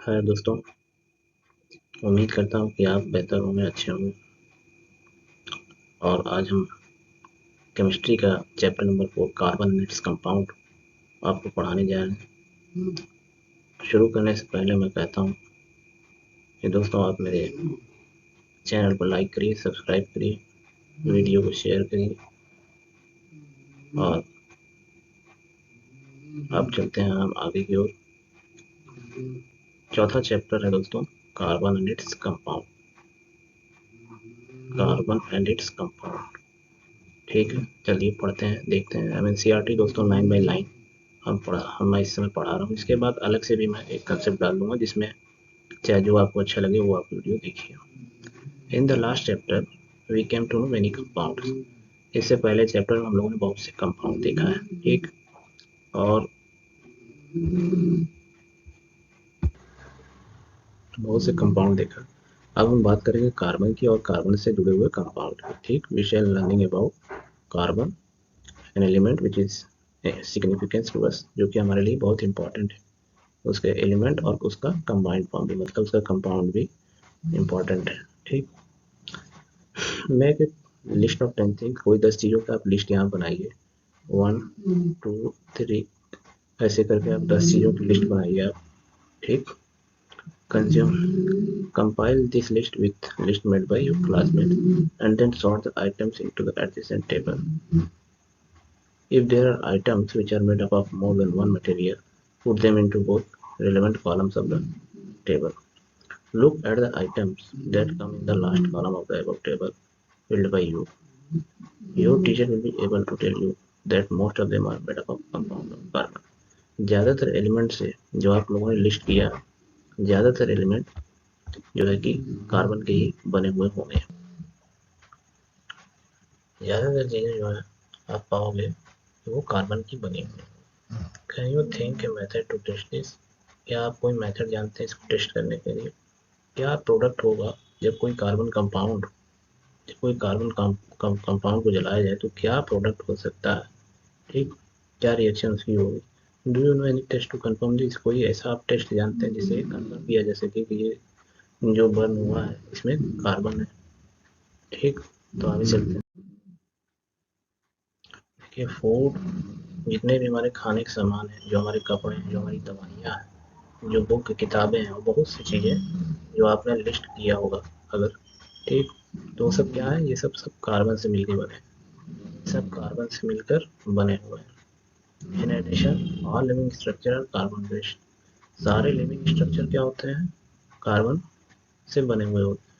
है दोस्तों, उम्मीद करता हूँ कि आप बेहतर होंगे, अच्छे होंगे। और आज हम केमिस्ट्री का chapter number 4 carbon nets compound आपको पढ़ाने जा रहे हैं। शुरू करने से पहले मैं कहता हूँ कि दोस्तों आप मेरे चैनल को लाइक करिए, सब्सक्राइब करिए, वीडियो को शेयर करिए। और अब चलते हैं हम आगे की ओर। चौथा चैप्टर है दोस्तों carbon and its compound. Carbon and its compound, ठीक है। चलिए पढ़ते हैं, देखते हैं। एमएनसीईआरटी दोस्तों 9/9 मैं इस समय पढ़ा रहा हूँ। इसके बाद अलग से भी मैं एक कंसेप्ट डाल दूंगा, जिसमें चाहे जो आपको अच्छा लगे वो आप वीडियो देखिए। In the last chapter we came to know many compounds. इससे पहले चैप्टर में हम लोगों ने बहुत से कंपाउंड देखा है, ठीक। और बहुत से कंपाउंड देखा। अब हम बात करेंगे कार्बन की और कार्बन से जुड़े हुए कंपाउंड की, ठीक। We shall learning about carbon, an element which is significance to us, जो कि हमारे लिए बहुत इंपॉर्टेंट है। उसके एलिमेंट और उसका कंबाइंड फॉर्म भी, मतलब उसका कंपाउंड भी इम्पॉर्टेंट है, ठीक। Make a list of 10 things. कोई 10 चीज़ों का आप लिस्ट यहाँ बनाइए। 1 2 3 ऐसे करके आप 10 चीज़ों की लिस्ट बनाइए आप, ठीक। Consume compile this list with list made by your classmate and then sort the items into the adjacent table. If there are items which are made up of more than one material, put them into both relevant columns of the table. Look at the items that come in the last column of the above table filled by you. Your teacher will be able to tell you that most of them are made up of compound of carbon. ज़्यादातर element से जो आप लोगों ने list किया, ज़्यादातर element जो है कि कार्बन के ही बने हुए होंगे। ज़्यादातर चीज़ें जो है आप पाओगे कि वो कार्बन की बनी हुई। Can you think a method to test this? क्या आप कोई मेथड जानते हैं इसको टेस्ट करने के लिए? क्या प्रोडक्ट होगा जब कोई कार्बन कंपाउंड, जब कोई कार्बन कंपाउंड को जलाया जाए तो क्या प्रोडक्ट हो सकता है, ठीक। क्या रिएक्शन उसकी होगी? Do you know any test to confirm this? कोई ऐसा आप टेस्ट जानते हैं जिससे कंफर्म किया जा सके कि ये जो बर्न हुआ है इसमें कार्बन है, ठीक। तो आगे चलते हैं। देखिए, फूड, जितने भी हमारे खाने के सामान हैं, जो हमारे कपड़े हैं, जो हमारी दवाइयाँ हैं, जो बुक किताबें हैं, और बहुत सी चीज़ें जो आपने लिस्ट किया होगा अगर, ठीक। तो वो सब क्या है? ये सब सब कार्बन से मिलकर बने, सब कार्बन से मिलकर बने हुए हैं। In addition all living structure are carbon based. सारे लिविंग स्ट्रक्चर क्या होते हैं? कार्बन से बने हुए होते हैं।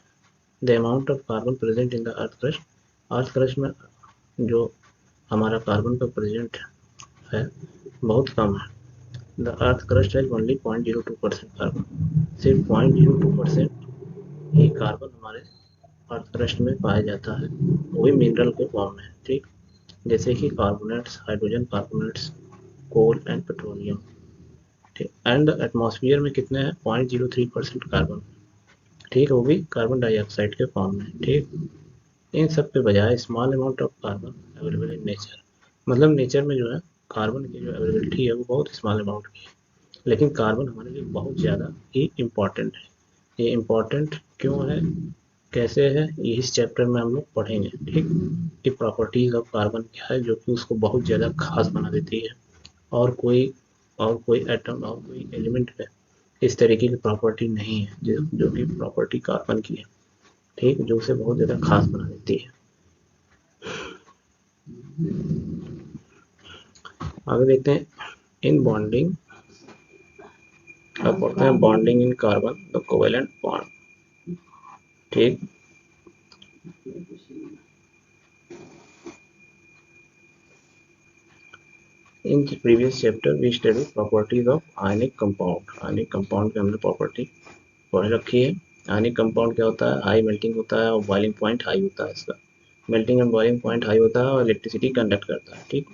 The amount of carbon present in the earth crust में जो हमारा कार्बन का प्रेजेंट है बहुत कम है। The earth crust has only 0.02% carbon. सिर्फ 0.02% ही कार्बन हमारे अर्थ क्रस्ट में पाया जाता है, वो भी मिनरल के फॉर्म में, ठीक। जैसे कि carbonates, hydrogen carbonates, coal and petroleum, ठीक। एंड द एटमॉस्फेयर में कितने हैं? 0.03% कार्बन, ठीक। वो भी कार्बन डाइऑक्साइड के फॉर्म में, ठीक। इन सब के बजाय small amount of carbon available in nature, मतलब नेचर में जो है कार्बन की जो अवेलेबिलिटी है वो बहुत स्मॉल अमाउंट की है, लेकिन कार्बन हमारे लिए बहुत ज़्यादा ही इम्पॉर्टेंट है। ये इम्पॉर्टेंट क्यों है, कैसे है, ये इस चैप्टर में हम लोग पढ़ेंगे, ठीक। कि प्रॉपर्टीज ऑफ कार्बन क्या है जो कि उसको बहुत ज़्यादा खास बना देती है, और कोई एटम और कोई एलिमेंट में इस तरीके की प्रॉपर्टी नहीं है जो कि प्रॉपर्टी कार्बन की है, ठीक, जो उसे बहुत ज़्यादा खास बना देती है। आगे देखते हैं। इन बॉन्डिंग, अब पढ़ते हैं bonding in carbon, the covalent bond, ठीक। In previous chapter we study properties of ionic compound. Ionic compound की हमने प्रॉपर्टी पढ़ रखी है। आयनिक कंपाउंड क्या होता है? हाई मेल्टिंग होता है और बॉइलिंग पॉइंट हाई होता है इसका। Melting and boiling point high होता है और इलेक्ट्रिसिटी कंडक्ट करता है, ठीक,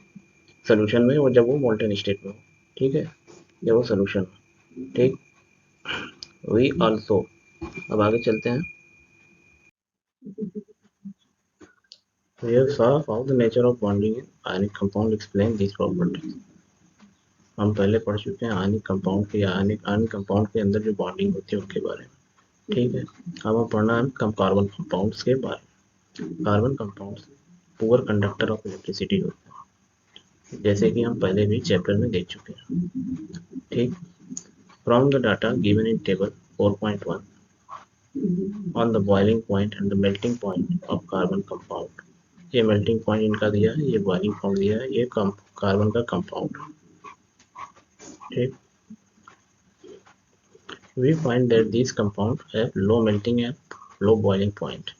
सोल्यूशन में, और जब वो मोल्टन स्टेट में हो, ठीक है, जब वो सोल्यूशन हो, ठीक। वी ऑल्सो, अब आगे चलते हैं। We have saw how the nature of bonding in ionic compound explain these properties. हम पहले पढ़ चुके हैं आयनिक कंपाउंड के या आयनिक कंपाउंड के अंदर जो बॉन्डिंग होती है उनके बारे में। ठीक है, अब हम पढ़ना है कार्बन कंपाउंड्स के बारे में। Carbon compounds poor conductor of electricity होते हैं, जैसे कि हम पहले भी चैप्टर में देख चुके हैं। ठीक, from the data given in table 4.1 on the boiling point and the melting point of carbon compound, ये मेल्टिंग पॉइंट इनका दिया है, ये बॉइलिंग पॉइंट दिया है, ये कार्बन का कंपाउंड। ठीक, we find that these compounds have low melting and low boiling point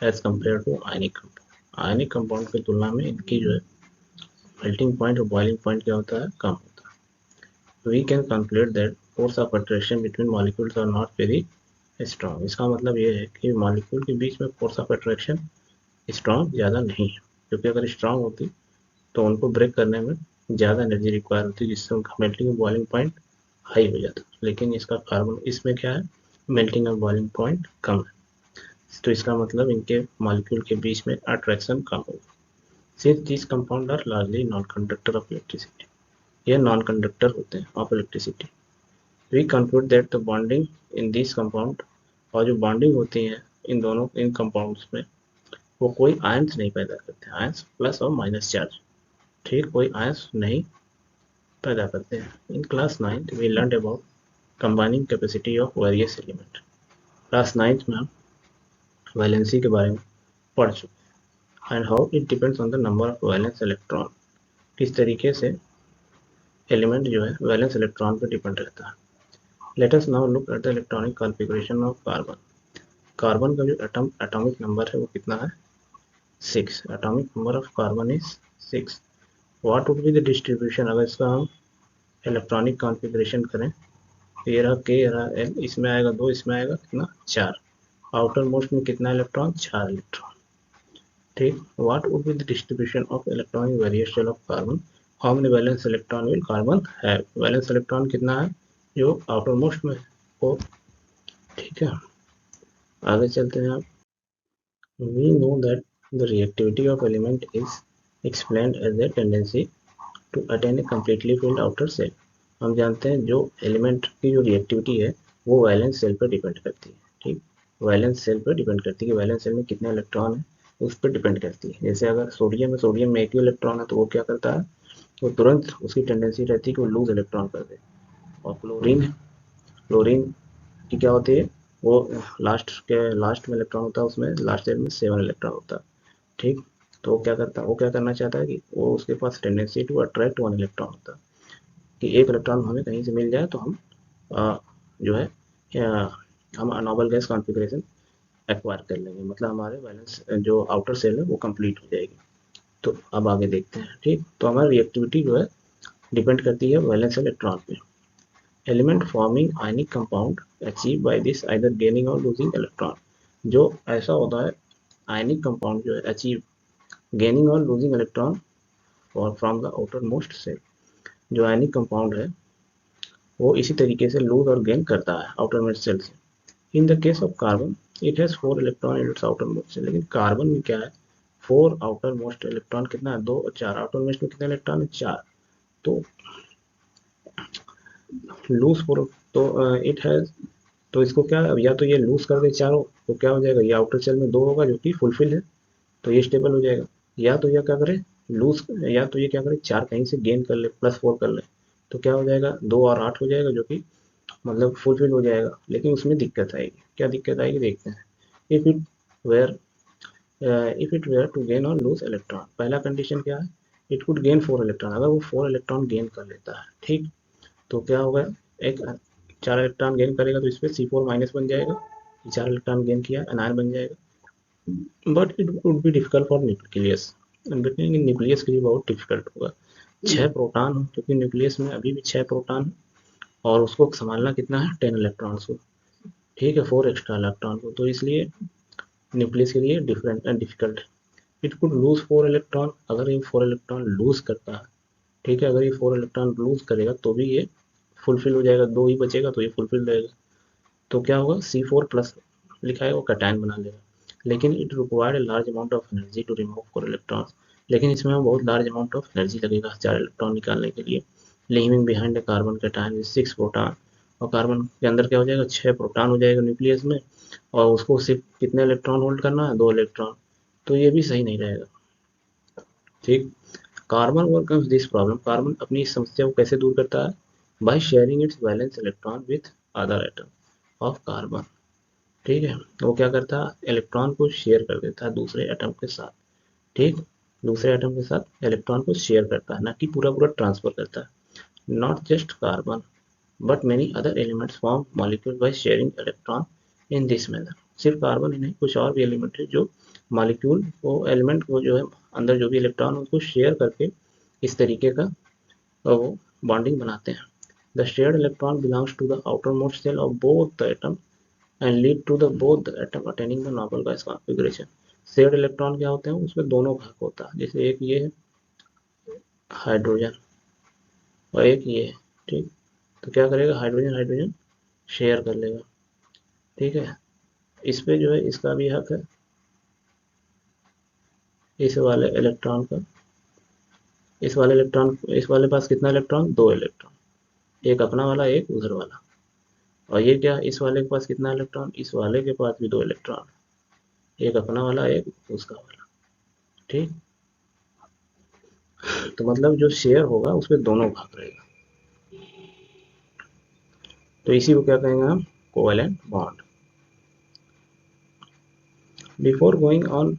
as compared to ionic compound। Ionic compound की तुलना में इनकी जो है मेल्टिंग पॉइंट और बॉइलिंग पॉइंट क्या होता है, कम होता है। We can conclude that force of attraction between molecules are not very strong। इसका मतलब ये है कि मॉलिक्यूल के बीच में फोर्स ऑफ अट्रैक्शन स्ट्रॉन्ग ज़्यादा नहीं है, क्योंकि अगर स्ट्रॉन्ग होती तो उनको ब्रेक करने में ज़्यादा एनर्जी रिक्वायर होती, जिससे उनका मेल्टिंग और बॉइलिंग पॉइंट हाई हो जाता। लेकिन इसका कार्बन इसमें क्या है, मेल्टिंग और बॉइलिंग पॉइंट कम है, तो इसका मतलब इनके मॉलिक्यूल के बीच में अट्रैक्शन कम होगा। Since this compound are largely non conductor of electricity, ये नॉन कंडक्टर होते हैं of electricity. We conclude that the bonding in this compound, और जो बॉन्डिंग होती है इन कंपाउंड्स में, वो कोई आयंस नहीं पैदा करते, आयंस प्लस और माइनस चार्ज। ठीक, कोई आयंस नहीं पैदा करते हैं। In class 9th we learn about combining capacity of various element. Class 9th में हम वैलेंसी के बारे में पढ़ चुके हैं, and how it depends on the number of valence electron. किस तरीके से एलिमेंट जो है वैलेंस इलेक्ट्रॉन पर डिपेंड रहता है। Let us now look at the electronic configuration of carbon. कार्बन का जो एटॉमिक नंबर है वो कितना है, 6। Atomic number of carbon is 6। What would be the distribution, अगर इसका हम इलेक्ट्रॉनिक कॉन्फ़िगरेशन करें, तो ये रहा के, ये रहा एल, इसमें आएगा 2, इसमें आएगा कितना, 4। आउटर मोस्ट में कितना इलेक्ट्रॉन, 4 इलेक्ट्रॉन। ठीक, what would be the distribution of electronic variation shell of carbon, how many valence electron will carbon have. Valence electron कितना है जो आउटर मोस्ट में हो। ठीक है, आगे चलते हैं आप। We know that the reactivity of element is explained as their tendency to attain a completely filled outer shell। हम जानते हैं जो एलिमेंट की जो रिएक्टिविटी है वो वैलेंस सेल पर डिपेंड करती है। ठीक, वैलेंस सेल पर डिपेंड करती है कि वैलेंस सेल में कितने इलेक्ट्रॉन है, उस पर डिपेंड करती है। जैसे अगर सोडियम है, सोडियम में एक ही इलेक्ट्रॉन है, तो वो क्या करता है, वो तुरंत उसकी टेंडेंसी रहती है कि वो लूज इलेक्ट्रॉन कर दे। और क्लोरीन है, क्लोरीन की क्या होती है, वो लास्ट में इलेक्ट्रॉन होता है, उसमें लास्ट सेल में 7 इलेक्ट्रॉन होता है। ठीक, तो वो क्या करता है, वो क्या करना चाहता है कि वो उसके पास टेंडेंसी टू अट्रैक्ट 1 इलेक्ट्रॉन होता है, कि एक इलेक्ट्रॉन हमें कहीं से मिल जाए तो हम जो है हम नोबल गैस कॉन्फ़िगरेशन एक्वायर कर लेंगे, मतलब हमारे बैलेंस जो आउटर सेल है वो कंप्लीट हो जाएगी। तो अब आगे देखते हैं। ठीक, तो हमारी रिएक्टिविटी जो है डिपेंड करती है वैलेंस इलेक्ट्रॉन पे। Element forming ionic compound achieve by this either gaining or losing electron. जो ऐसा होता है आयनिक कंपाउंड जो है achieve gaining or losing electron और from the outer most shell. जो आयनिक कंपाउंड है वो इसी तरीके से लूज और गेन करता है आउटर मोस्ट सेल से। In the case of carbon it has 4 electron in its outer most shell. लेकिन कार्बन में क्या है, 4 आउटर मोस्ट इलेक्ट्रॉन, कितना है, 2 और 4। आउटर मोस्ट में कितने इलेक्ट्रॉन है, 4। तो लूज 4, तो इट हैज, तो इसको क्या, या तो ये लूज कर दे चारों, तो क्या हो जाएगा, ये आउटर सेल में 2 होगा जो कि फुलफिल है, तो ये स्टेबल हो जाएगा। या तो ये क्या करे, लूज, या तो ये क्या करे, 4 कहीं से गेन कर ले, +4 कर ले, तो क्या हो जाएगा, 2 और 8 हो जाएगा, जो कि मतलब फुलफिल हो जाएगा। लेकिन उसमें दिक्कत आएगी, क्या दिक्कत आएगी देखते हैं। If it were if it were to gain or lose electron, पहला कंडीशन क्या है, इट कुड गेन 4 इलेक्ट्रॉन। अगर वो 4 इलेक्ट्रॉन गेन कर लेता है, ठीक, तो क्या होगा, एक 4 इलेक्ट्रॉन गेन करेगा तो इस पर C4 माइनस बन जाएगा, 4 इलेक्ट्रॉन गेन किया, एनायन बन जाएगा। But it would be difficult for nucleus, nucleus के लिए बहुत डिफिकल्ट होगा। 6 प्रोटॉन हो, क्योंकि न्यूक्लियस में अभी भी 6 प्रोटॉन, और उसको संभालना कितना है, 10 इलेक्ट्रॉन्स को। ठीक है, 4 एक्स्ट्रा इलेक्ट्रॉन को, तो इसलिए न्यूक्लियस के लिए different and difficult. It could lose 4 electron, अगर ये 4 इलेक्ट्रॉन लूज करता है, ठीक है, अगर ये 4 इलेक्ट्रॉन लूज करेगा तो भी ये फुलफिल हो जाएगा, 2 ही बचेगा तो ये फुलफिल रहेगा। तो क्या होगा, C4 प्लस लिखा है वो कैटायन बना लेगा। लेकिन it required a large amount of energy to remove 4 electrons. लेकिन इसमें बहुत लार्ज अमाउंट ऑफ एनर्जी लगेगा 4 इलेक्ट्रॉन निकालने के लिए। Leaving behind carbon cation with 6 proton, और कार्बन के अंदर क्या हो जाएगा, 6 प्रोटॉन हो जाएगा न्यूक्लियस में, और उसको सिर्फ कितने इलेक्ट्रॉन होल्ड करना है, 2 इलेक्ट्रॉन। तो ये भी सही नहीं रहेगा। ठीक। Carbon overcomes this problem, carbon अपनी इस समस्या को कैसे दूर करता है, by sharing it's valence electron with other atom of carbon. ठीक है, वो क्या करता है, इलेक्ट्रॉन को शेयर कर देता है दूसरे एटम के साथ। ठीक, दूसरे एटम के साथ इलेक्ट्रॉन को शेयर करता है, ना कि पूरा पूरा ट्रांसफर करता है। Not just carbon but many other elements form molecule by sharing electron in this manner. सिर्फ कार्बन ही नहीं, कुछ और भी एलिमेंट है जो मॉलिक्यूल को, एलिमेंट को जो है अंदर जो भी इलेक्ट्रॉन उसको शेयर करके इस तरीके का वो बॉन्डिंग बनाते हैं। The shared electron belongs to the outer most shell of both the atom and lead to the both the atom attaining the noble gas configuration. Shared electron क्या होते हैं, उसमें दोनों भाग होता है, जैसे एक ये है हाइड्रोजन और एक ये है। ठीक, तो क्या करेगा, हाइड्रोजन हाइड्रोजन शेयर कर लेगा। ठीक है, इस पे जो है इसका भी हक है, इस वाले इलेक्ट्रॉन का, इस वाले इलेक्ट्रॉन, इस वाले पास कितना इलेक्ट्रॉन, 2 इलेक्ट्रॉन, एक अपना वाला एक उधर वाला। और ये क्या, इस वाले के पास कितना इलेक्ट्रॉन, इस वाले के पास भी 2 इलेक्ट्रॉन, एक अपना वाला एक उसका वाला। ठीक, तो मतलब जो शेयर होगा उसमें दोनों भाग रहेगा। तो इसी को क्या कहेंगे हम, covalent bond. Before going on,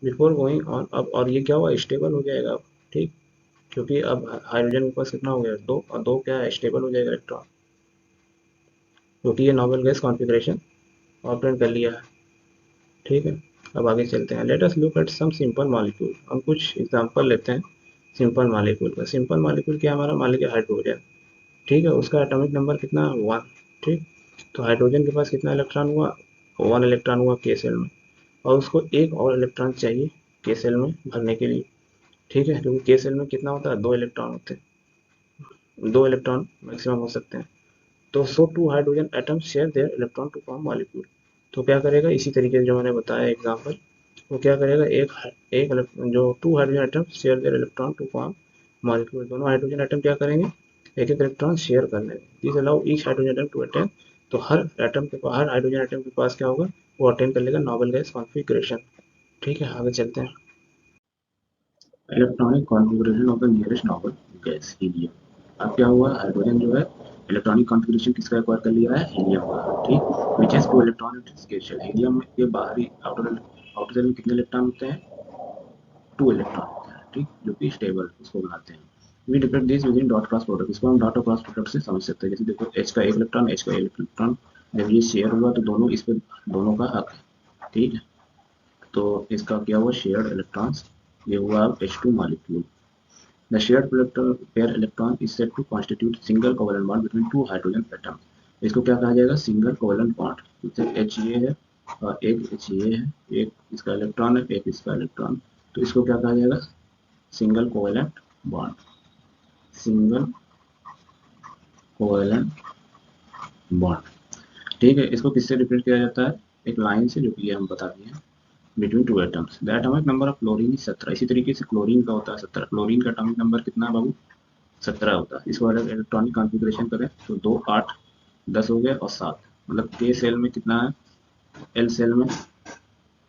before going on, अब और ये क्या हुआ, स्टेबल हो जाएगा अब। ठीक, क्योंकि अब हाइड्रोजन के पास कितना हो गया, 2, और 2 क्या है, स्टेबल हो जाएगा इलेक्ट्रॉन, क्योंकि ये नोबल गैस कॉन्फ़िगरेशन ऑब्टेन कर लिया है। ठीक है, अब आगे चलते हैं। Let us look at some simple molecule, हम कुछ एग्जांपल लेते हैं सिंपल मॉलिक्यूल का। सिंपल मॉलिक्यूल क्या, हमारा मान लीजिए हाइड्रोजन। ठीक है, उसका एटॉमिक नंबर कितना, 1। ठीक, तो हाइड्रोजन के पास कितना इलेक्ट्रॉन हुआ, 1 इलेक्ट्रॉन हुआ के सेल में, और उसको एक और इलेक्ट्रॉन चाहिए के सेल में भरने के लिए। ठीक है, क्योंकि के सेल में कितना होता है, 2 इलेक्ट्रॉन होते हैं, 2 इलेक्ट्रॉन मैक्सिमम हो सकते हैं। तो so two hydrogen atoms share their electron to form molecule. तो क्या करेगा, इसी तरीके से जो मैंने बताया एग्जांपल, वो क्या करेगा, एक जो 2 hydrogen atom share their electron to form molecule, दोनों हाइड्रोजन एटम क्या करेंगे, एक एक इलेक्ट्रॉन शेयर कर लेंगे। This allow each hydrogen atom to attain, तो हर एटम के पास, हर हाइड्रोजन एटम के पास क्या होगा, वो अटेन कर लेगा नोबल गैस कॉन्फ़िगरेशन। ठीक है, आगे चलते हैं। Electronic configuration of the nearest noble gas, helium. अब क्या हुआ, हाइड्रोजन जो है इलेक्ट्रॉनिक कॉन्फ़िगरेशन किसका एक्वायर कर लिया है, हीलियम का। ठीक, which has 2 electron in its case shell. Helium के बाहरी आउटर आउटर शेल में कितने इलेक्ट्रॉन होते हैं, 2 इलेक्ट्रॉन होते हैं। ठीक, जो कि स्टेबल उसको बनाते हैं। We define this using dot cross product, इसको हम डॉट और क्रॉस प्रोडक्ट से समझ सकते हैं। जैसे देखो, एच का एक इलेक्ट्रॉन, एच का एक इलेक्ट्रॉन, जब ये शेयर हुआ तो दोनों इस पे, दोनों का हक है। ठीक है, तो इसका क्या हुआ, शेयर्ड इलेक्ट्रॉन्स, ये हुआ H2 molecule. The shared pair electron is said to constitute single covalent bond between two hydrogen atoms. इसको क्या कहा जाएगा, सिंगल कोवेलेंट बॉन्ड। जैसे H ये है और एक H ये है, एक इसका इलेक्ट्रॉन है, एक इसका इलेक्ट्रॉन, तो इसको क्या कहा जाएगा, single covalent bond, single covalent bond. ठीक है, इसको किससे रिप्रेजेंट किया जाता है, एक लाइन से, जो कि ये हम बता दिए हैं, between two atoms. The atomic number of chlorine is 17। इसी तरीके से क्लोरीन का होता है 17। क्लोरीन का एटॉमिक नंबर कितना है बाबू, 17 होता है। इसको अगर इलेक्ट्रॉनिक कॉन्फ़िगरेशन करें तो 2, 8, 10 हो गए और 7, मतलब के सेल में कितना है, एल सेल में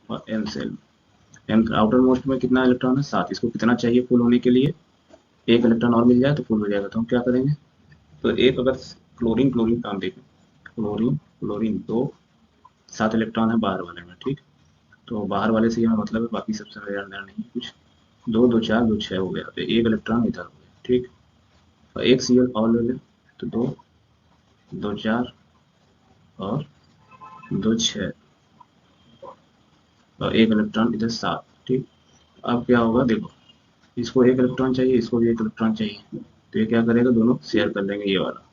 और एम सेल में। एम आउटर मोस्ट में कितना इलेक्ट्रॉन है, 7। इसको कितना चाहिए फुल होने के लिए, एक इलेक्ट्रॉन और मिल जाए तो फुल हो जाएगा। तो हम क्या करेंगे, तो एक अगर क्लोरीन, क्लोरीन का हम देखें, क्लोरीन क्लोरीन 2, 7 इलेक्ट्रॉन है बाहर वाले में। ठीक, तो बाहर वाले से हमें मतलब है, बाकी सबसे ज़्यादा नहीं कुछ। 2, 2, 4, 2, 6 हो गया, तो एक इलेक्ट्रॉन इधर हो गया। ठीक, और एक सी एल और ले लें, तो 2, 2, 4 और 2, 6 और एक इलेक्ट्रॉन इधर 7। ठीक, अब क्या होगा, देखो, इसको एक इलेक्ट्रॉन चाहिए, इसको भी एक इलेक्ट्रॉन चाहिए, तो ये क्या करेगा, दोनों शेयर कर लेंगे ये वाला।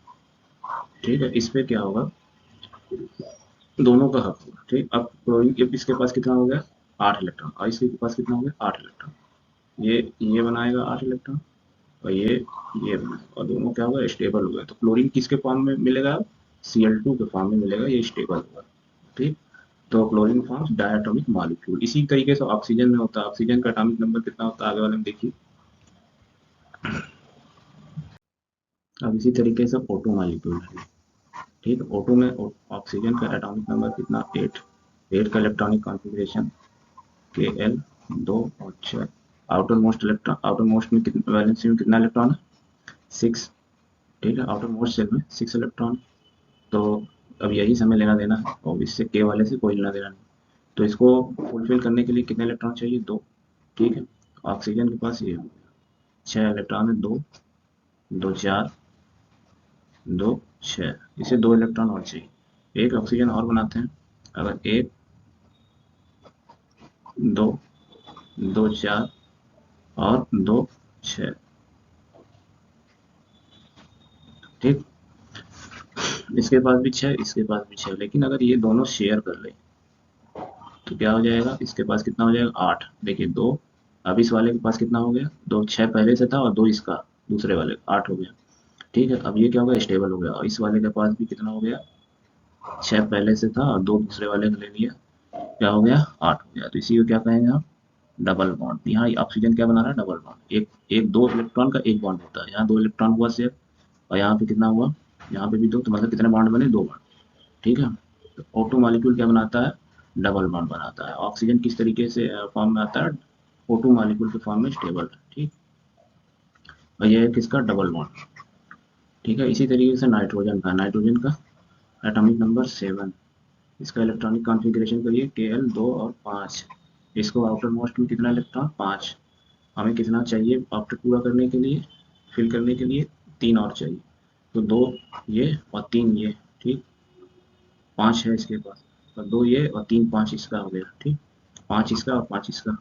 ठीक है, इस पे क्या होगा, दोनों का हक होगा। ठीक, अब क्लोरीन, इसके पास कितना हो गया, 8 इलेक्ट्रॉन, और इसके पास कितना हो गया, 8 इलेक्ट्रॉन। ये बनाएगा 8 इलेक्ट्रॉन, और ये बनाएगा, और दोनों क्या होगा, स्टेबल हो गए। तो क्लोरीन किसके फॉर्म में मिलेगा, Cl2 के फॉर्म में मिलेगा, ये स्टेबल होगा। ठीक, तो क्लोरीन फॉर्म्स डायटोमिक मॉलिक्यूल। इसी तरीके से ऑक्सीजन में होता है। ऑक्सीजन का एटॉमिक नंबर कितना होता है, आगे वाले में देखिए, अब इसी तरीके से O2 मॉलिक्यूल है, ठीक है। O2 में ऑक्सीजन का एटॉमिक नंबर कितना, 8, 8 का इलेक्ट्रॉनिक कॉन्फ़िगरेशन Kl 2 और 6। Outer most electron, outer most में कितना, वैलेंसी में कितना इलेक्ट्रॉन है, 6, ठीक है। आउटर मोस्ट शेल में 6 इलेक्ट्रॉन। तो अब यही समय लेना देना है और इससे K वाले से कोई लेना देना नहीं। तो इसको फुलफिल करने के लिए कितने इलेक्ट्रॉन चाहिए, 2, ठीक है। ऑक्सीजन के पास ये 6 इलेक्ट्रॉन है, 2, 2 4, 2 6, इसे 2 इलेक्ट्रॉन और चाहिए। एक ऑक्सीजन और बनाते हैं। अगर 1 2 2 4 और 2 6, ठीक। इसके पास भी 6, इसके पास भी 6, लेकिन अगर ये दोनों शेयर कर ले तो क्या हो जाएगा, इसके पास कितना हो जाएगा, 8। देखिए 2, अब इस वाले के पास कितना हो गया, 2, 6 पहले से था और 2 इसका दूसरे वाले, 8 हो गया, ठीक है। अब ये क्या हो गया, स्टेबल हो गया। और इस वाले के पास भी कितना हो गया, 6 पहले से था और 2 दूसरे वाले का ले लिया, क्या हो गया, 8 हो गया। तो इसी को क्या कहेंगे हम, डबल बॉन्ड। यहाँ ऑक्सीजन क्या बना रहा है, डबल बॉन्ड। एक एक 2 इलेक्ट्रॉन का एक बॉन्ड होता है, यहाँ 2 इलेक्ट्रॉन हुआ शेयर और यहाँ पे कितना हुआ, यहाँ पे भी 2, तो मतलब कितने बॉन्ड बने, 2 बॉन्ड, ठीक है। तो O2 मॉलिक्यूल क्या बनाता है, डबल बॉन्ड बनाता है। ऑक्सीजन किस तरीके से फॉर्म में आता है, O2 मॉलिक्यूल के फॉर्म में स्टेबल है, ठीक। और ये है किसका, डबल बॉन्ड, ठीक है। इसी तरीके से नाइट्रोजन का एटॉमिक नंबर 7, इसका इलेक्ट्रॉनिक कॉन्फ़िगरेशन करिए Kl 2 और 5। इसको आउटर मोस्ट में कितना इलेक्ट्रॉन, 5। हमें कितना चाहिए आफ्टर पूरा करने के लिए, फिल करने के लिए, 3 और चाहिए। तो 2 ये और 3 ये, ठीक। 5 है इसके पास, और 2 ये और 3, 5 इसका हो गया, ठीक। 5 इसका और 5 इसका,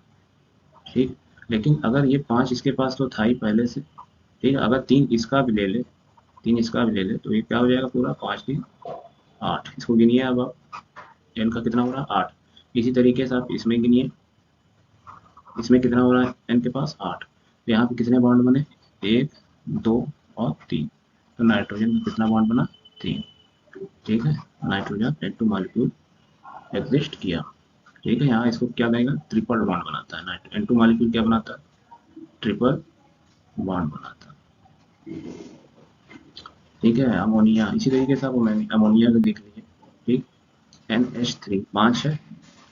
ठीक। लेकिन अगर ये 5 इसके पास तो था ही पहले से, ठीक है। अगर 3 इसका भी ले ले, 3 इसका भी ले ले, तो ये क्या हो जाएगा पूरा, 5 3 8। इसको गिनिए अब आप, एन का कितना हो रहा है, 8। इसी तरीके से आप इसमें गिनिए, इसमें कितना हो रहा है, एन के पास 8। तो यहाँ पे कितने बॉन्ड बने, 1 2 और 3। तो नाइट्रोजन में कितना बॉन्ड बना, 3, ठीक है। नाइट्रोजन N2 मॉलिक्यूल एग्जिस्ट किया, ठीक है। यहाँ इसको क्या कहेगा, ट्रिपल बॉन्ड बनाता है। N2 मॉलिक्यूल क्या बनाता है, ट्रिपल बॉन्ड बनाता है, ठीक है। अमोनिया इसी तरीके से आप अमोनिया को देख लीजिए, ठीक। NH3 5 है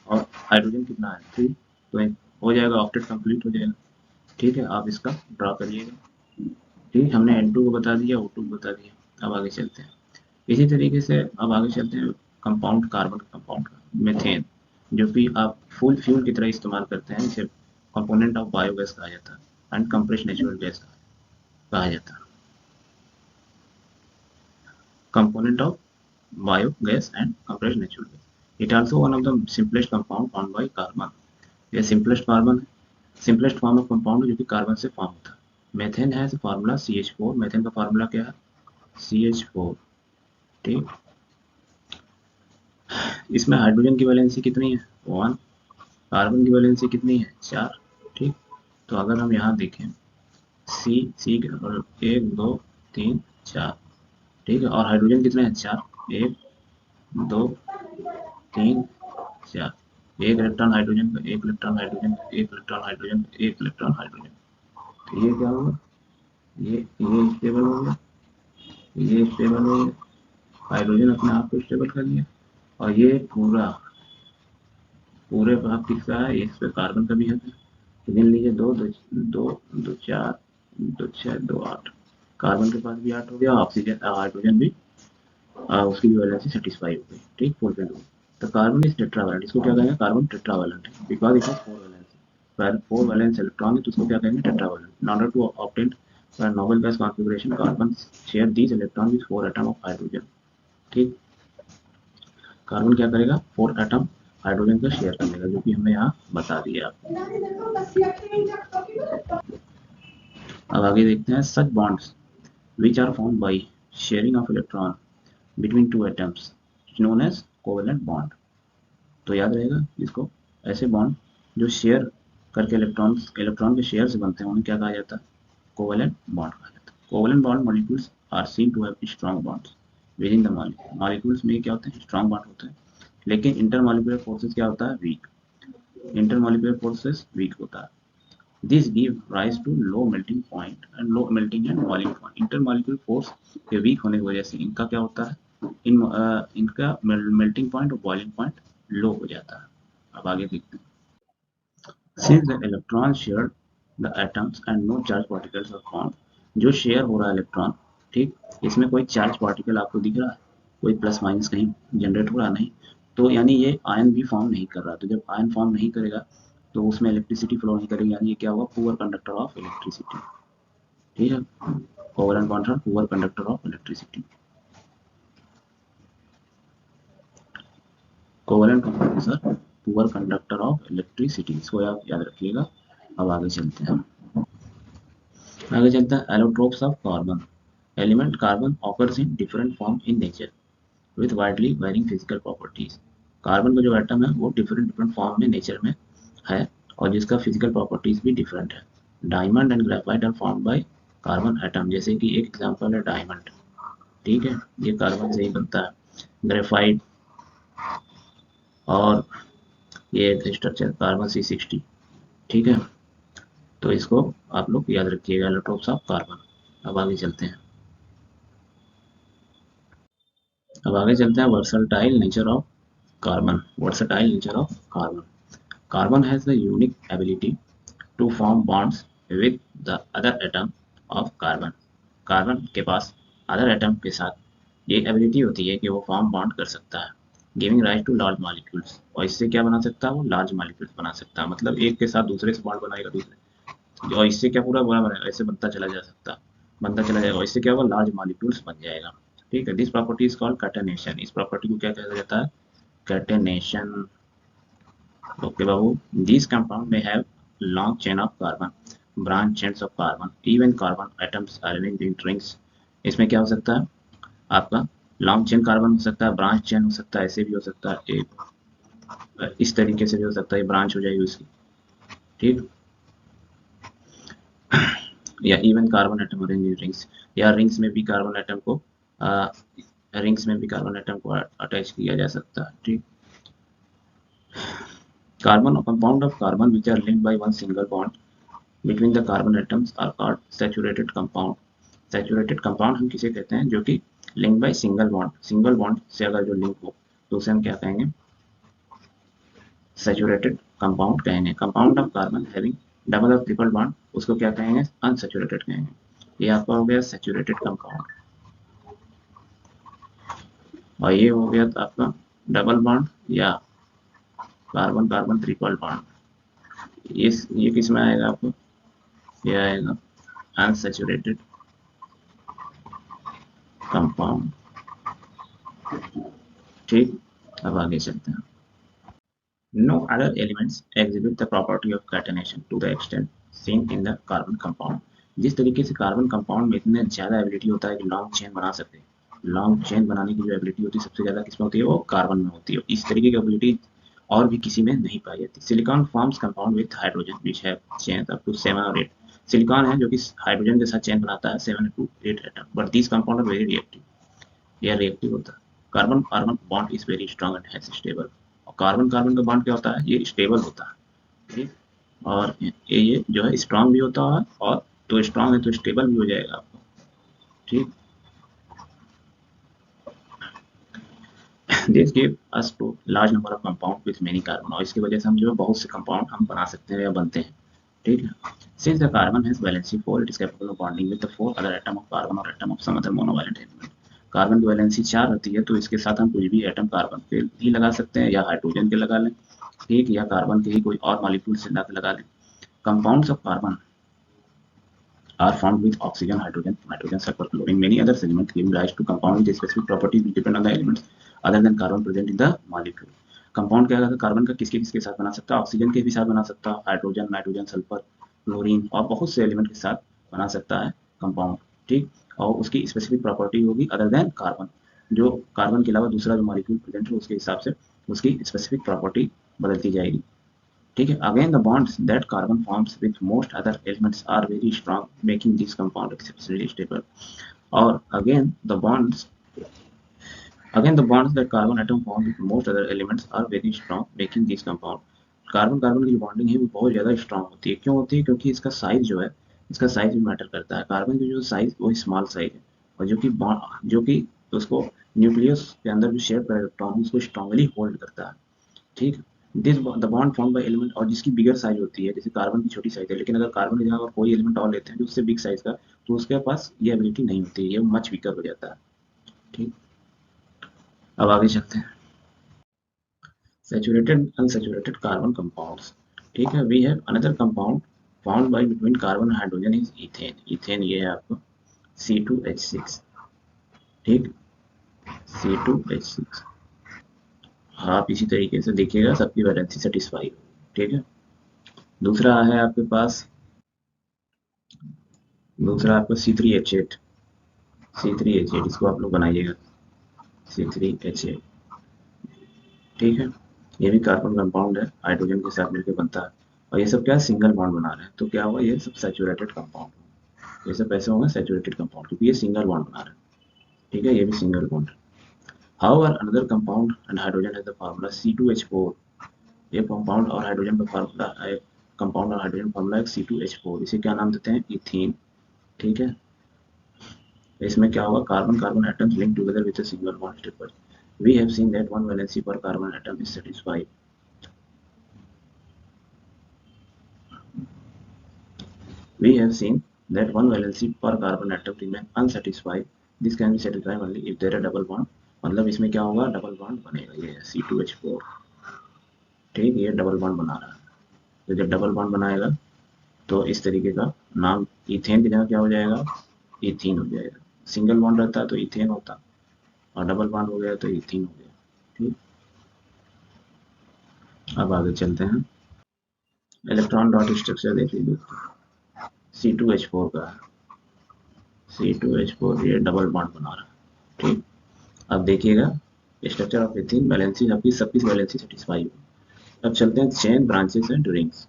और हाइड्रोजन कितना है, 3। तो हो जाएगा, ऑक्टेट कंप्लीट हो जाएगा, ठीक है। आप इसका ड्रा करिएगा, ठीक। हमने N2 को बता दिया, O2 को बता दिया। अब आगे चलते हैं, इसी तरीके से अब आगे चलते हैं कंपाउंड, कार्बन कंपाउंड का, मीथेन, जो कि आप फुल फ्यूल की तरह इस्तेमाल करते हैं। इसे कंपोनेंट ऑफ बायोगैस कहा जाता है एंड कंप्रेस्ड नेचुरल गैस कहा जाता है। Component of biogas and compressed natural gas. It also one of the simplest compound formed by carbon. ये सिंपलेस्ट फॉर्म ऑफ कंपाउंड जो कि कार्बन से फॉर्म होता है। मेथेन है फार्मूला CH4। मेथेन का फार्मूला क्या है, CH4, ठीक। इसमें हाइड्रोजन की वैलेंसी कितनी है, 1। कार्बन की वैलेंसी कितनी है, 4, ठीक। तो अगर हम यहाँ देखें, सी और 1 2 3 4, ठीक है। और हाइड्रोजन कितने हैं, 4, 1 2 3 4। एक इलेक्ट्रॉन हाइड्रोजन का, एक इलेक्ट्रॉन हाइड्रोजन का, एक इलेक्ट्रॉन हाइड्रोजन का, एक इलेक्ट्रॉन हाइड्रोजन। तो ये क्या होगा, ये स्टेबल हो गया, ये स्टेबल हो गया, हाइड्रोजन अपने आप को स्टेबल कर लिया। और ये पूरे भाग किसका है, इस पे कार्बन का भी है। तो गिन लीजिए, 2 2 2 2 4 2 6 2 8। कार्बन के पास भी 8 हो गया, ऑक्सीजन हाइड्रोजन भी उसकी भी वैलेंसी सेटिस्फाई हो गई, ठीक, फुलफिल हो गई। तो कार्बन इज टेट्रावैलेंट, इसको क्या कहेंगे, कार्बन टेट्रावैलेंट है because it has 4 valency. 4 valence electron है, तो उसको क्या कहेंगे, tetravalent. In order to obtain noble gas configuration, carbon share these electron with 4 atom of hydrogen, ठीक। कार्बन क्या करेगा, 4 एटम हाइड्रोजन का शेयर कर लेगा, जो कि हमने यहाँ बता दिया। अब आगे देखते हैं, सच bonds which are formed by sharing of electron between two atoms known as covalent bond। तो याद रहेगा इसको, ऐसे बॉन्ड जो शेयर करके इलेक्ट्रॉन के शेयर से बनते हैं, उन्हें क्या कहा जाता है, कोवेलेंट बॉन्ड कहा जाता है। Covalent bond molecules are seen to have strong bonds with in the molecule. Molecules में क्या होते हैं, स्ट्रॉन्ग बॉन्ड होते हैं, लेकिन इंटरमॉलिक्यूलर फोर्सेस क्या होता है, वीक। इंटरमॉलिक्यूलर फोर्सेस वीक होता है। This give rise to low melting point and low melting and boiling point. Intermolecular force के वीक होने की वजह से इनका क्या होता है, इनका मेल्टिंग पॉइंट और बॉइलिंग पॉइंट लो हो जाता है। अब आगे देखते हैं। Since the electrons share the atoms and no charge particles are found, जो शेयर हो रहा है इलेक्ट्रॉन, ठीक, इसमें कोई चार्ज पार्टिकल आपको दिख रहा है, कोई प्लस माइनस कहीं जनरेट हो रहा नहीं, तो यानी ये आयन भी फॉर्म नहीं कर रहा। तो जब आयन फॉर्म नहीं करेगा तो उसमें इलेक्ट्रिसिटी फ्लो नहीं करेगी, यानी ये क्या होगा, पुअर कंडक्टर ऑफ इलेक्ट्रिसिटी। ठीक है, covalent bonds are poor conductor of electricity. Covalent compounds are poor conductor of electricity, इसको आप याद रखिएगा। अब आगे चलते हैं। आगे चलता है allotropes of carbon. Element carbon occurs in different form in nature with widely varying physical properties. Carbon का जो एटम है वो डिफरेंट डिफरेंट फॉर्म में नेचर में है और जिसका फिजिकल प्रॉपर्टीज भी डिफरेंट है। Diamond and graphite are formed by carbon atom, जैसे कि एक एग्जांपल है डायमंड। ठीक है, ये कार्बन से ही बनता है। ग्रेफाइट और ये एक स्ट्रक्चर कार्बन C60। ठीक है, तो इसको आप लोग याद रखिएगा, एलोट्रोप्स ऑफ कार्बन। अब आगे चलते हैं। अब आगे चलते हैं versatile nature of carbon. Versatile nature of carbon. Carbon has the unique ability to form bonds with the other atom of carbon. Carbon के पास अदर एटम के साथ ये एबिलिटी होती है कि वो फॉर्म बॉन्ड कर सकता है, giving rise to large molecules. और इससे क्या बना सकता है, वो लार्ज मॉलिक्यूल्स बना सकता है, मतलब एक के साथ दूसरे से बॉन्ड बनाएगा दूसरे, और इससे क्या पूरा बड़ा बनेगा, ऐसे बनता चला जा सकता, बनता चला जाएगा, इससे क्या होगा, लार्ज मॉलिक्यूल्स बन जाएगा। ठीक है, this property is called catenation. इस प्रॉपर्टी को क्या कहा जाता है, कैटेनेशन। ओके बाबू, दिस कंपाउंड में have long chain of carbon, branch chains of carbon, even carbon atoms arranged in rings. इसमें क्या हो सकता है आपका, लॉन्ग चेन कार्बन हो सकता है, ब्रांच चेन हो सकता है, ऐसे भी हो सकता है, एक इस तरीके से भी हो सकता है, ब्रांच हो जाएगी उसकी। ठीक, या even carbon atom arrange in rings, या रिंग्स में भी कार्बन एटम को रिंग्स में भी कार्बन एटम को अटैच किया जा सकता है। ठीक, carbon compound of carbon which are linked by one single bond between the carbon atoms are called saturated compound. Saturated compound हम किसे कहते हैं, जो कि link by single bond, single bond से अगर जो लिंक हो तो उसे हम क्या कहेंगे, सैचुरेटेड कंपाउंड कहेंगे। Compound of carbon having double और ट्रिपल बॉन्ड, उसको क्या कहेंगे, अनसैचुरेटेड कहेंगे। ये आपका हो गया सैचुरेटेड कंपाउंड। और ये हो गया आपका डबल बॉन्ड या कार्बन कार्बन ट्रिपल बॉन्ड। ये किस में आएगा आपको, ये आएगा अनसैचुरेटेड कंपाउंड। ठीक, अब आगे चलते हैं। No other elements exhibit the property of catenation to the extent seen in the carbon compound। जिस तरीके से कार्बन कंपाउंड में इतने ज़्यादा एबिलिटी होता है कि लॉन्ग चेन बना सकते हैं, लॉन्ग चेन बनाने की जो एबिलिटी होती है सबसे ज़्यादा किसमें होती है, वो कार्बन में होती है। इस तरीके की एबिलिटी और भी किसी में नहीं पाई जाती। Silicon forms compound with hydrogen which have chain up to 7 or 8। Silicon है जो कि हाइड्रोजन के साथ चेन बनाता है 7 to 8 atom, but this compound are very reactive, यह रिएक्टिव होता है। Carbon carbon bond is very strong and has stable. और कार्बन कार्बन का बॉन्ड क्या होता है, ये स्टेबल होता है। ठीक, और ये जो है स्ट्रॉन्ग भी होता है, और तो स्ट्रॉन्ग है तो स्टेबल भी हो जाएगा आपको। ठीक, this give us to large number of compound with many carbon. और इसकी वजह से हम जो है बहुत से कंपाउंड हम बना सकते हैं या बनते हैं। ठीक है, since the carbon has valency 4 it is capable of bonding with the 4 other atom of carbon और atom of some other monovalent element. Carbon की वैलेंसी 4 रहती है, तो इसके साथ हम कुछ भी एटम कार्बन के भी लगा सकते हैं या हाइड्रोजन के लगा लें। ठीक, या कार्बन के ही कोई और मॉलिक्यूल से लगा लें। Compounds of carbon are formed with oxygen, hydrogen, nitrogen, sulfur, chlorine, many other elements giving rise to compound with specific properties which depend on the elements other than carbon present in the molecule। Compound क्या है, carbon का किसके किसके साथ बना सकता है, oxygen के भी साथ बना सकता है, हाइड्रोजन, नाइट्रोजन, सल्फर, क्लोरीन और बहुत से एलिमेंट के साथ बना सकता है कंपाउंड। ठीक, और उसकी स्पेसिफिक प्रॉपर्टी होगी अदर देन कार्बन, जो कार्बन के अलावा दूसरा जो मॉलिक्यूल प्रेजेंट है उसके हिसाब से उसकी स्पेसिफिक प्रॉपर्टी बदलती जाएगी। ठीक है, again the bonds that carbon forms with most other elements are very strong making this compound exceptionally stable. और again the bonds that carbon atom form with most other elements are very strong making this compound carbon carbon की जो bonding है वो बहुत ज़्यादा strong होती है। क्यों होती है? क्योंकि इसका साइज जो है, इसका साइज भी मैटर करता है। कार्बन की जो साइज वो स्मॉल साइज है, और जो कि उसको न्यूक्लियस के अंदर जो शेयर कर इलेक्ट्रॉन उसको स्ट्रांगली होल्ड करता है। ठीक, this the bond form by element, और जिसकी बिगर साइज होती है, जैसे कार्बन की छोटी साइज है, लेकिन अगर कार्बन की जगह अगर कोई एलिमेंट और लेते हैं जो उससे बिग साइज का, तो उसके पास ये एबिलिटी नहीं होती है, ये मच वीकर हो जाता है। ठीक, अब आगे चलते हैं। Saturated unsaturated carbon compounds. ठीक है, we have another compound found by between carbon and hydrogen is ethane. Ethane ये है आपको C2H6। ठीक, C2H6। आप इसी तरीके से देखिएगा, सबकी वैलेंसी सेटिस्फाई होगी। ठीक है, दूसरा है आपके पास, दूसरा आपका C3H8। C3H8 इसको आप लोग बनाइएगा, C3H8। ठीक है, ये भी कार्बन कंपाउंड है, हाइड्रोजन के साथ मिलकर बनता है। और ये सब क्या सिंगल बॉन्ड बना रहे हैं, तो क्या हुआ, ये सब सैचुरेटेड कंपाउंड। ये सब कैसे होंगे? सैचुरेटेड कंपाउंड, क्योंकि ये सिंगल बॉन्ड बना रहे हैं। ठीक है, ये भी single bond. However, another compound and hydrogen has the formula C2H4। ये कंपाउंड और हाइड्रोजन का फार्मूला है, कंपाउंड और हाइड्रोजन फार्मूला है C2H4। इसे क्या नाम देते हैं? इथीन। ठीक है, इसमें क्या होगा, carbon carbon atoms link together with a single bond triple. We have seen that one valency पर carbon atom is satisfied. We have seen that one valency per carbon atom remain unsatisfied. This can be satisfied only if there are double bond। मतलब इसमें क्या होगा, double bond बनेगा। ये C2H4। ठीक, ये double bond बना रहा है, तो जब डबल बॉन्ड बनाएगा तो इस तरीके का नाम, इथेन की जगह क्या हो जाएगा, इथीन हो जाएगा। सिंगल बॉन्ड रहता है तो इथेन होता, और डबल बॉन्ड हो गया तो इथीन हो गया। ठीक, अब आगे चलते हैं। इलेक्ट्रॉन डॉट स्ट्रक्चर देख लीजिए, C2H4 का है। C2H4 ये डबल बॉन्ड बना रहा है। ठीक, अब देखिएगा, स्ट्रक्चर ऑफ एथीन बैलेंसिंग, आपकी सबकी बैलेंसिंग सेटिस्फाई हो। अब चलते हैं चेन ब्रांचेस एंड रिंग्स।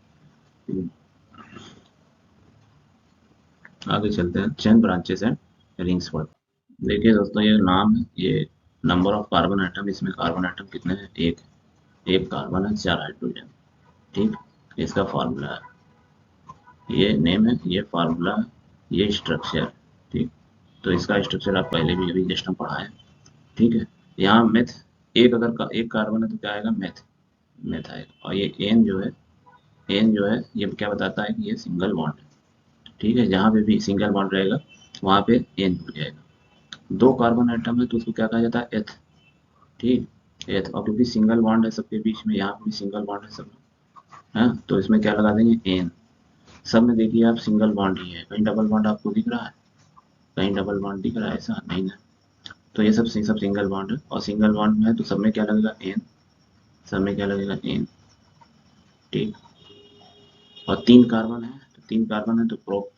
आगे चलते हैं चेन ब्रांचेस एंड रिंग्स पर। देखिए दोस्तों, ये नाम है, ये नंबर ऑफ कार्बन आइटम, इसमें कार्बन आइटम कितने हैं? एक। एक कार्बन है, 4 हाइड्रोजन। ठीक, इसका फार्मूला है, ये नेम है, ये फार्मूला है, ये स्ट्रक्चर। ठीक, तो इसका स्ट्रक्चर आप पहले भी अभी जस्ट में पढ़ा है। ठीक है, यहाँ मेथ, एक अगर एक कार्बन है तो क्या आएगा, मेथ, मेथ आएगा। और ये एन जो है, एन जो है ये क्या बताता है कि ये सिंगल बॉन्ड है। ठीक है, जहाँ पे भी सिंगल बॉन्ड रहेगा वहाँ पे एन हो जाएगा। दो कार्बन आइटम है तो उसको क्या कहा जाता है, एथ। ठीक, एथ। और क्योंकि सिंगल बॉन्ड है सबके बीच में, यहाँ पे भी सिंगल बॉन्ड है सब है, तो इसमें क्या लगा देंगे, एन। सब में देखिए आप सिंगल बॉन्ड ही है, कहीं डबल बॉन्ड आपको दिख रहा है? कहीं डबल बॉन्ड दिख रहा है? ऐसा नहीं ना। तो ये सब सिंगल बॉन्ड है, और सिंगल बॉन्ड में है तो सब में क्या लगेगा, एन। सब में क्या लगेगा, एन। ठीक, और तीन कार्बन है तो तीन कार्बन है तो प्रोप,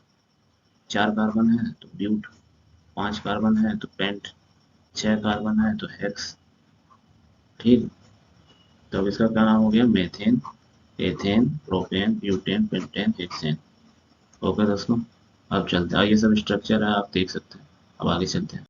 चार कार्बन है तो ब्यूट, पांच कार्बन है तो पेंट, छह कार्बन है तो हेक्स। ठीक, तो अब इसका क्या नाम हो गया, methane, ethane, propane, butane, pentane, hexane. Okay दोस्तों, अब चलते हैं, ये सब स्ट्रक्चर है आप देख सकते हैं। अब आगे चलते हैं।